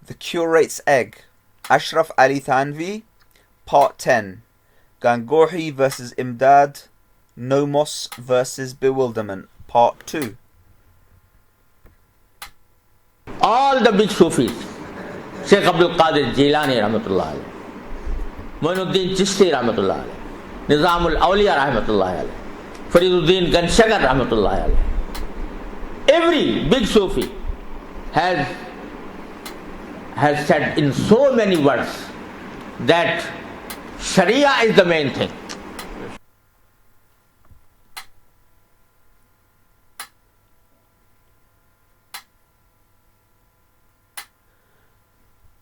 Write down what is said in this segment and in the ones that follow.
The Curate's Egg, Ashraf Ali Thanvi, Part 10, Gangohi versus Imdad, Nomos versus Bewilderment, Part 2. All the big Sufis, Sheikh Abdul Qadir Jilani Rahmatullah alayhi, Muinuddin Chishti Rahmatullah alayhi, Nizamul Awliya Rahmatullah alayhi, Fariduddin Ganshagar Rahmatullah alayhi. Every big Sufi has said in so many words that Sharia is the main thing.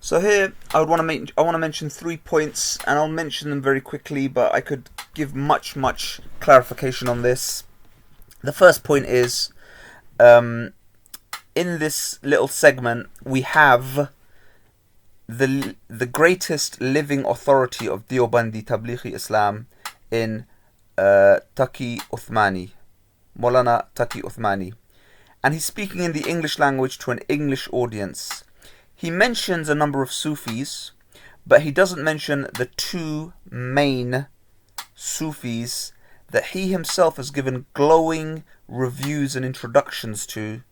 So here I want to mention 3 points, and I'll mention them very quickly, but I could give much clarification on this. The first point is, in this little segment we have the greatest living authority of Deobandi Tablighi Islam in Taqi Uthmani, Maulana Taqi Uthmani, and he's speaking in the English language to an English audience. He mentions a number of Sufis, but he doesn't mention the two main Sufis that he himself has given glowing reviews and introductions to,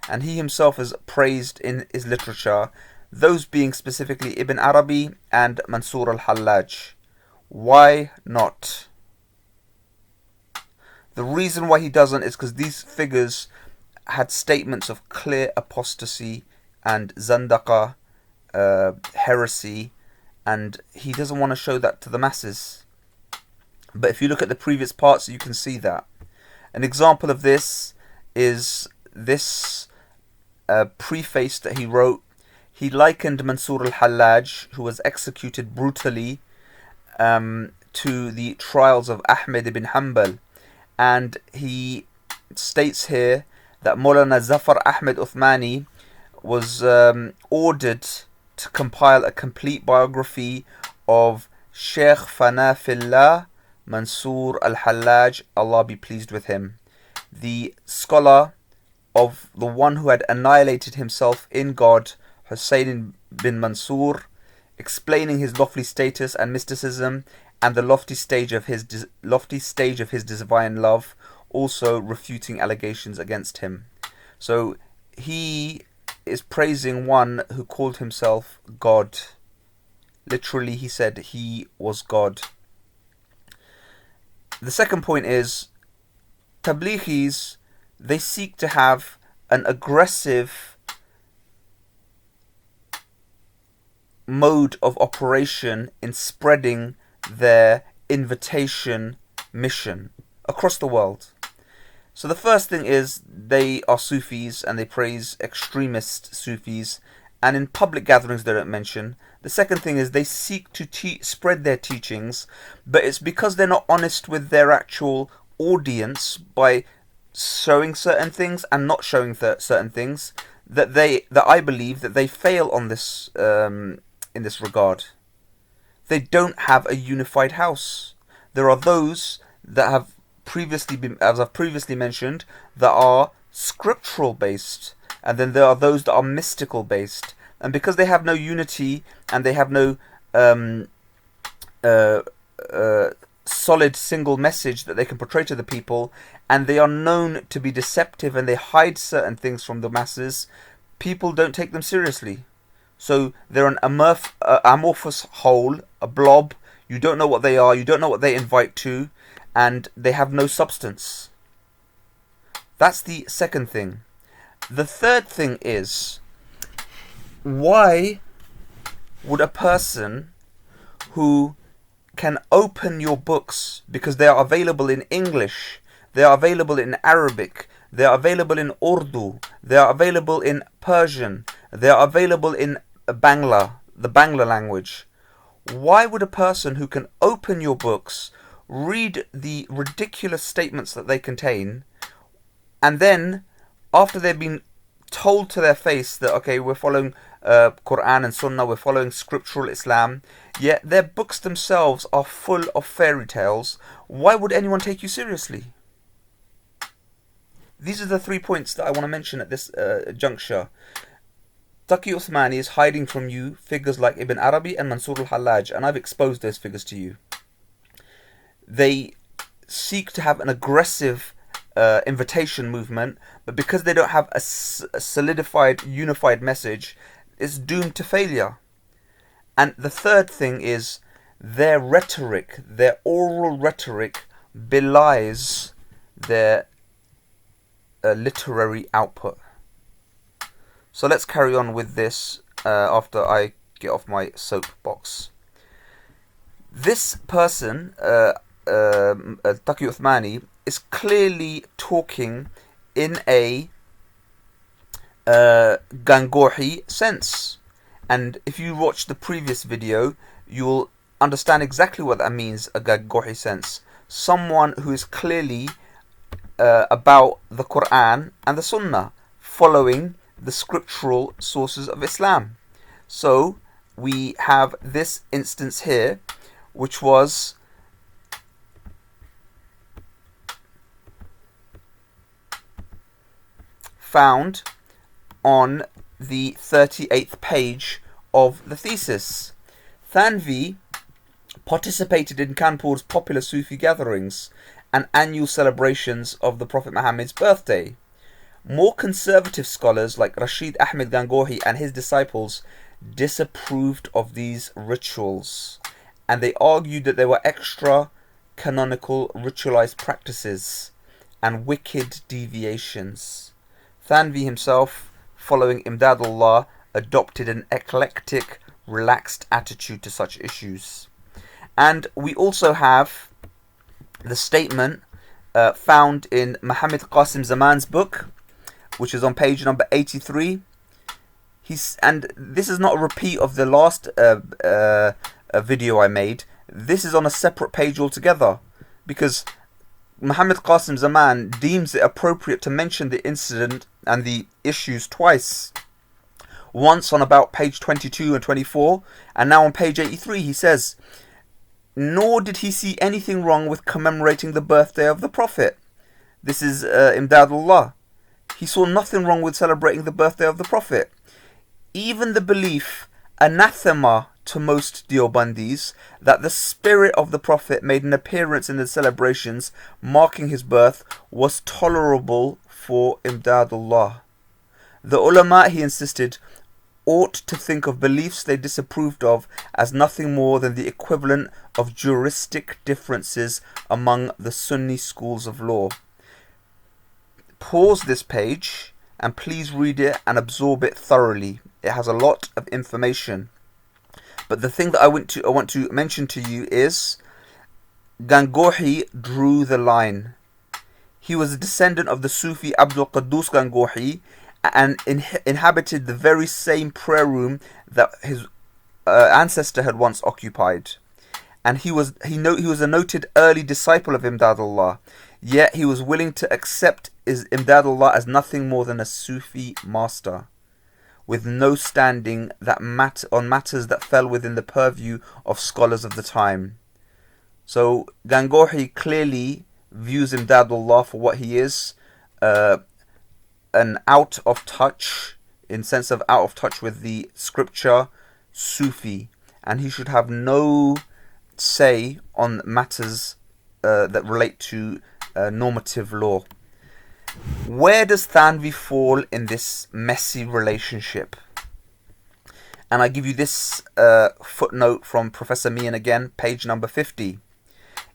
and he himself has praised in his literature, those being specifically Ibn Arabi and Mansur al-Hallaj. Why not? The reason why he doesn't is because these figures had statements of clear apostasy and zandaqa, heresy, and he doesn't want to show that to the masses. But if you look at the previous parts, you can see that. An example of this is this preface that he wrote. He likened Mansur al-Hallaj, who was executed brutally, to the trials of Ahmed ibn Hanbal, and he states here that Maulana Zafar Ahmed Uthmani was ordered to compile a complete biography of Sheikh Fanafillah Mansur al-Hallaj, Allah be pleased with him, the scholar of the one who had annihilated himself in God, Hussein bin Mansur, explaining his lofty status and mysticism and the lofty stage of his divine love, also refuting allegations against him. So he is praising one who called himself God. Literally, he said he was God. The second point is, Tablighis, they seek to have an aggressive mode of operation in spreading their invitation mission across the world. So the first thing is, they are Sufis and they praise extremist Sufis, and in public gatherings they don't mention. The second thing is, they seek to spread their teachings, but it's because they're not honest with their actual audience by showing certain things and not showing certain things that I believe that they fail on this in this regard. They don't have a unified house. There are those that have previously been, as I've previously mentioned, that are scriptural based, and then there are those that are mystical based, and because they have no unity and they have no solid single message that they can portray to the people, and they are known to be deceptive and they hide certain things from the masses, people don't take them seriously. So they're an amorphous whole, a blob. You don't know what they are, you don't know what they invite to, and they have no substance. That's the second thing. The third thing is, why would a person who can open your books, because they are available in English, they are available in Arabic, they are available in Urdu, they are available in Persian, they are available in Bangla, the Bangla language. Why would a person who can open your books, read the ridiculous statements that they contain, and then, after they've been told to their face that, okay, we're following Quran and Sunnah, we're following scriptural Islam, yet their books themselves are full of fairy tales, why would anyone take you seriously? These are the 3 points that I want to mention at this juncture. Taqi Uthmani is hiding from you figures like Ibn Arabi and Mansur al-Hallaj, and I've exposed those figures to you. They seek to have an aggressive invitation movement, but because they don't have a solidified, unified message, it's doomed to failure. And the third thing is their rhetoric, their oral rhetoric, belies their literary output. So let's carry on with this after I get off my soapbox. This person, Taqi Uthmani, is clearly talking in a Gangohi sense. And if you watch the previous video, you'll understand exactly what that means, a Gangohi sense. Someone who is clearly about the Quran and the Sunnah, following the scriptural sources of Islam. So we have this instance here, which was found on the 38th page of the thesis. Thanvi participated in Kanpur's popular Sufi gatherings and annual celebrations of the Prophet Muhammad's birthday. More conservative scholars like Rashid Ahmed Gangohi and his disciples disapproved of these rituals, and they argued that they were extra canonical ritualized practices and wicked deviations. Thanvi himself, following Imdad, adopted an eclectic, relaxed attitude to such issues. And we also have the statement found in Muhammad Qasim Zaman's book, which is on page number 83. And this is not a repeat of the last video I made. This is on a separate page altogether, because Muhammad Qasim Zaman deems it appropriate to mention the incident and the issues twice. Once on about page 22 and 24, and now on page 83 he says, nor did he see anything wrong with commemorating the birthday of the Prophet. This is Imdad. He saw nothing wrong with celebrating the birthday of the Prophet. Even the belief, anathema to most Deobandis, that the spirit of the Prophet made an appearance in the celebrations marking his birth was tolerable for Imdad. The ulama, he insisted, ought to think of beliefs they disapproved of as nothing more than the equivalent of juristic differences among the Sunni schools of law. Pause this page and please read it and absorb it thoroughly. It has a lot of information. But the thing that I want to mention to you is Gangohi drew the line. He was a descendant of the Sufi Abdul Quddus Gangohi and inhabited the very same prayer room that his ancestor had once occupied. And he was a noted early disciple of Imdad, yet he was willing to accept Imdad as nothing more than a Sufi master, with no standing on matters that fell within the purview of scholars of the time. So Gangohi clearly views Imdad for what he is, an out of touch, in sense of out of touch with the scripture, Sufi, and he should have no say on matters that relate to normative law. Where does Thanvi fall in this messy relationship? And I give you this footnote from Professor Mian again, page number 50.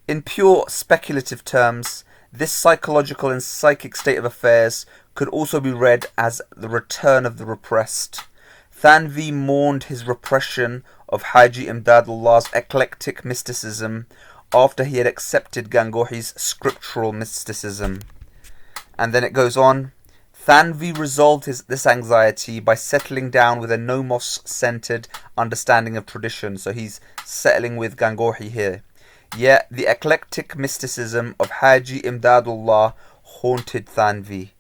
In pure speculative terms, this psychological and psychic state of affairs could also be read as the return of the repressed. Thanvi mourned his repression of Haji Imdadullah's eclectic mysticism after he had accepted Gangohi's scriptural mysticism. And then it goes on, Thanvi resolved this anxiety by settling down with a nomos-centered understanding of tradition. So he's settling with Gangohi here. Yet the eclectic mysticism of Haji Imdadullah haunted Thanvi.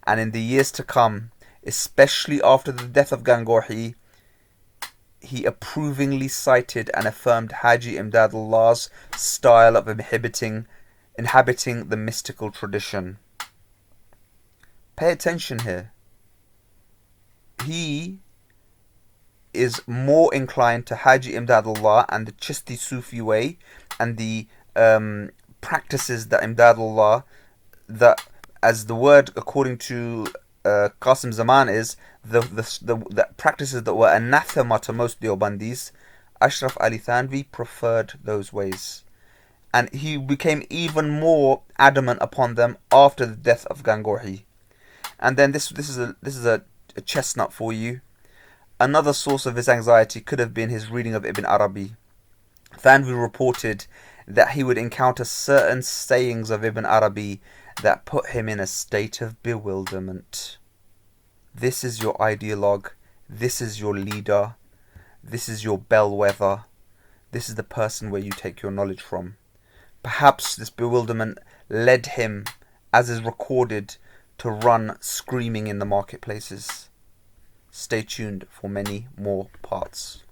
And in the years to come, especially after the death of Gangohi, he approvingly cited and affirmed Haji Imdadullah's style of inhabiting the mystical tradition. Pay attention here. He is more inclined to Haji Imdadullah and the Chisti Sufi way and the practices that Imdadullah, that as the word according to Qasim Zaman is the practices that were anathema to most Deobandis, Ashraf Ali Thanvi preferred those ways, and he became even more adamant upon them after the death of Gangohi. And then this is a chestnut for you. Another source of his anxiety could have been his reading of Ibn Arabi. Thanvi reported that he would encounter certain sayings of Ibn Arabi that put him in a state of bewilderment. This is your ideologue, this is your leader, this is your bellwether, this is the person where you take your knowledge from. Perhaps this bewilderment led him, as is recorded, to run screaming in the marketplaces. Stay tuned for many more parts.